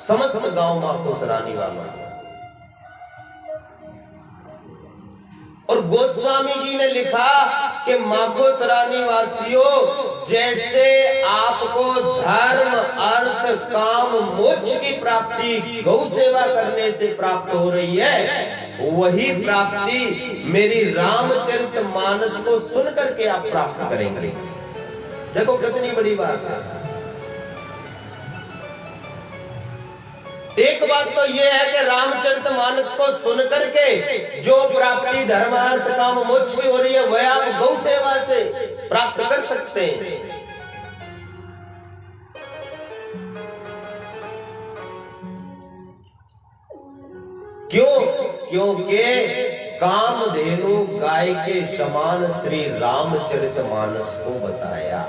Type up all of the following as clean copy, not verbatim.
समस्त गांव माखो सरानी वाला। और गोस्वामी जी ने लिखा कि माखो सरानी वासियों, जैसे आपको धर्म अर्थ काम मोक्ष की प्राप्ति गौ सेवा करने से प्राप्त हो रही है, वही प्राप्ति मेरी रामचरितमानस को सुन करके आप प्राप्त करेंगे। देखो कितनी बड़ी बात है। एक बात तो यह है कि रामचरितमानस को सुन करके जो प्राप्ति धर्मार्थ काम मोक्ष की हो रही है, वह आप गौ सेवा से प्राप्त कर सकते हैं। क्यों? क्योंकि कामधेनु गाय के समान श्री रामचरितमानस को बताया।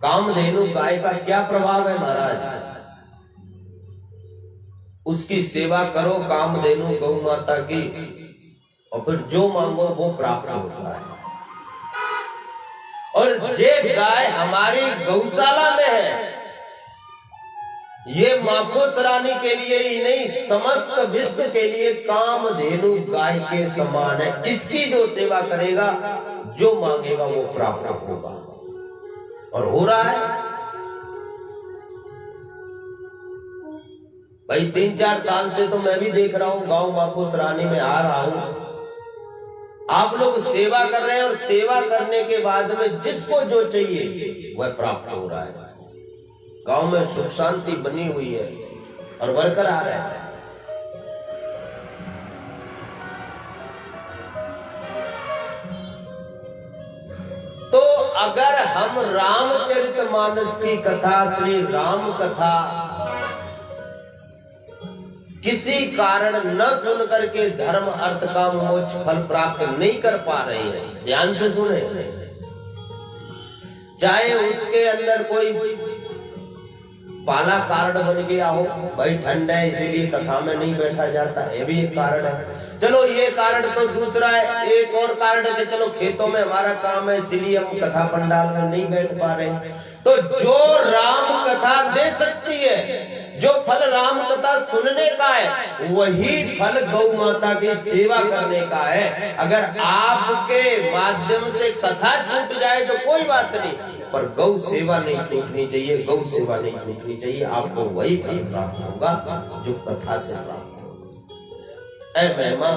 कामधेनु गाय का क्या प्रभाव है महाराज? उसकी सेवा करो कामधेनु गौ माता की, और फिर जो मांगो वो प्राप्त होता है। और जे गाय हमारी गौशाला में है, ये माखो सरानी के लिए ही नहीं, समस्त विश्व के लिए कामधेनु गाय के समान है। इसकी जो सेवा करेगा, जो मांगेगा वो प्राप्त होगा, और हो रहा है। भाई 3-4 साल से तो मैं भी देख रहा हूं, गांव माखो सरानी में आ रहा हूं, आप लोग सेवा कर रहे हैं, और सेवा करने के बाद में जिसको जो चाहिए वह प्राप्त हो रहा है। गांव में सुख शांति बनी हुई है और बरकरार है। तो अगर हम रामचरितमानस की कथा, श्री राम कथा किसी कारण न सुन करके धर्म अर्थ काम मोक्ष फल प्राप्त नहीं कर पा रहे हैं, ध्यान से सुने। चाहे उसके अंदर कोई पाला कारण बन गया हो, भाई ठंड है इसीलिए कथा में नहीं बैठा जाता, ये भी एक कारण है। चलो ये कारण तो दूसरा है। एक और कारण है कि चलो खेतों में हमारा काम है इसलिए हम कथा पंडाल में नहीं बैठ पा रहे। तो जो राम कथा दे सकती है, जो फल राम कथा सुनने का है, वही फल गौ माता की सेवा करने का है। अगर आपके माध्यम से कथा छूट जाए तो कोई बात नहीं, पर गौ सेवा नहीं छूटनी चाहिए, गौ सेवा नहीं छूटनी चाहिए। आपको वही फल प्राप्त होगा जो कथा से प्राप्त होगा। ऐ महिमा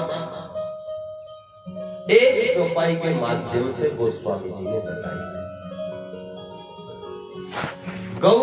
एक चौपाई के माध्यम से गोस्वामी जी ने बताई। गौ